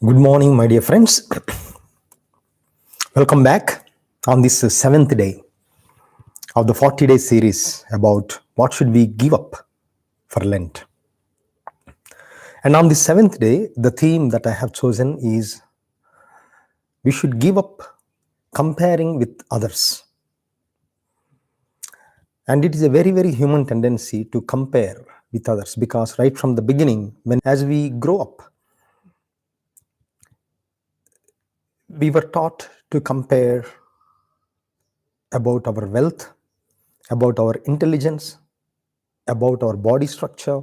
Good morning, my dear friends. Welcome back on this seventh day of the 40-day series about what should we give up for Lent. And on the seventh day, the theme that I have chosen is we should give up comparing with others. And it is a very, very human tendency to compare with others because right from the beginning, as we grow up, we were taught to compare about our wealth, about our intelligence, about our body structure,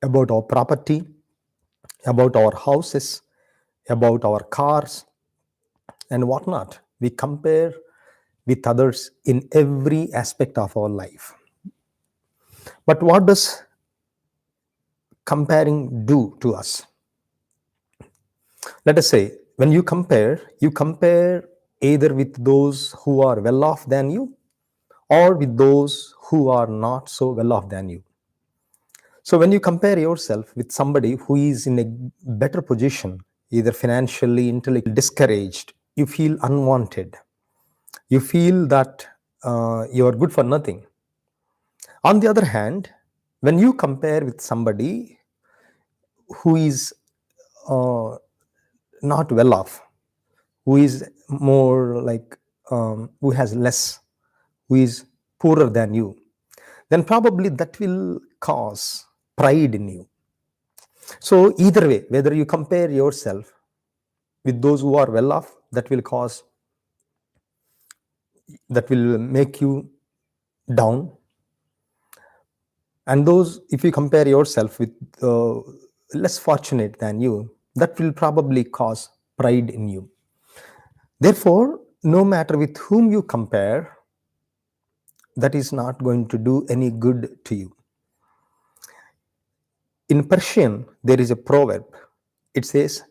about our property, about our houses, about our cars, and whatnot. We compare with others in every aspect of our life. But what does comparing do to us? Let us say, when you compare either with those who are well off than you or with those who are not so well off than you. So when you compare yourself with somebody who is in a better position, either financially, intellectually, discouraged, you feel unwanted, you feel that you are good for nothing. On the other hand, when you compare with somebody who is not well off, who is more like who has less, who is poorer than you, then probably that will cause pride in you. So either way, whether you compare yourself with those who are well off, that will make you down, and those, if you compare yourself with less fortunate than you, that will probably cause pride in you. Therefore, no matter with whom you compare, that is not going to do any good to you. In Persian, there is a proverb. It says,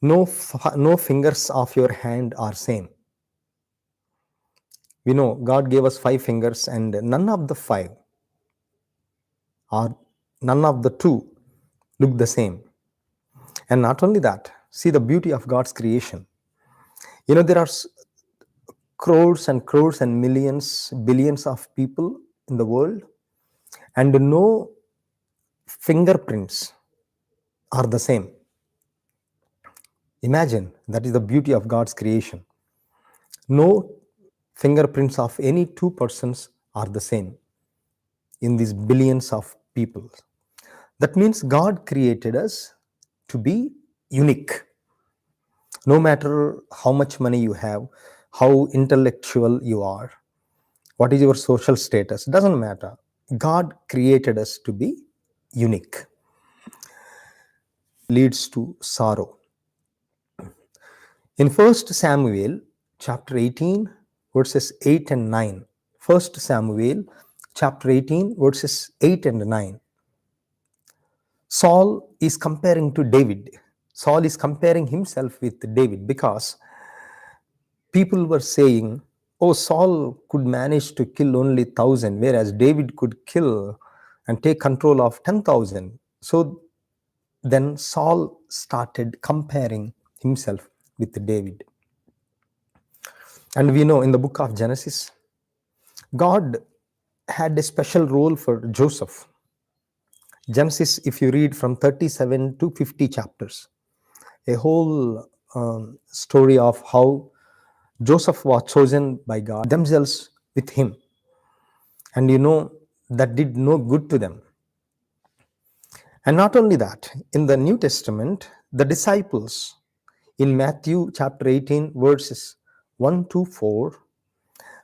no fingers of your hand are same. We know God gave us 5 fingers, and none of the 5 or none of the 2 look the same. And not only that, see the beauty of God's creation. There are crores and millions, billions of people in the world, and no fingerprints are the same. Imagine, that is the beauty of God's creation. No fingerprints of any 2 persons are the same in these billions of people. That means God created us to be unique. No matter how much money you have, how intellectual you are, what is your social status, doesn't matter. God created us to be unique. Leads to sorrow. In 1 Samuel chapter 18 verses 8 and 9, 1 Samuel chapter 18 verses 8 and 9, Saul is comparing to David. Saul is comparing himself with David because people were saying, oh, Saul could manage to kill only 1,000, whereas David could kill and take control of 10,000. So then Saul started comparing himself with David. And we know in the book of Genesis, God had a special role for Joseph. Genesis, if you read from 37 to 50 chapters, a whole story of how Joseph was chosen by God, themselves with him. And that did no good to them. And not only that, in the New Testament, the disciples in Matthew chapter 18 verses 1 to 4,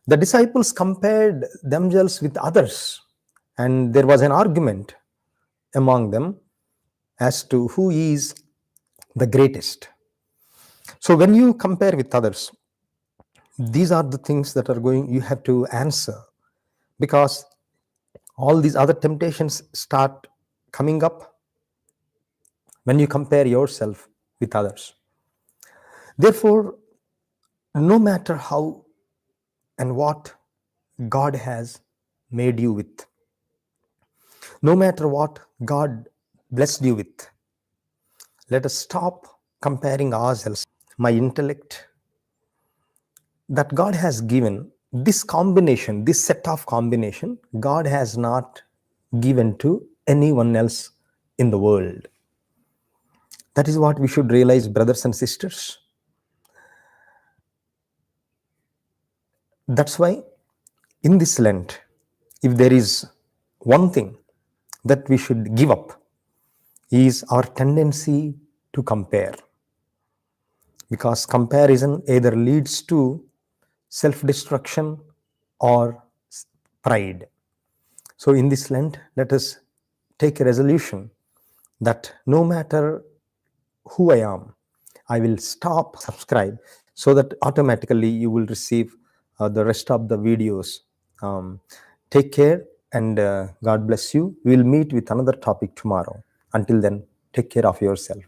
the disciples compared themselves with others, and there was an argument among them as to who is the greatest. So when you compare with others, these are the things that you have to answer, because all these other temptations start coming up when you compare yourself with others. Therefore, no matter how and what God has made you with, no matter what God blessed you with, let us stop comparing ourselves, my intellect, that God has given this combination, this set of combination, God has not given to anyone else in the world. That is what we should realize, brothers and sisters. That's why in this Lent, if there is one thing that we should give up, is our tendency to compare. Because comparison either leads to self-destruction or pride. So in this Lent, let us take a resolution that no matter who I am, I will stop, subscribe, so that automatically you will receive the rest of the videos. Take care, and God bless you. We will meet with another topic tomorrow. Until then, take care of yourself.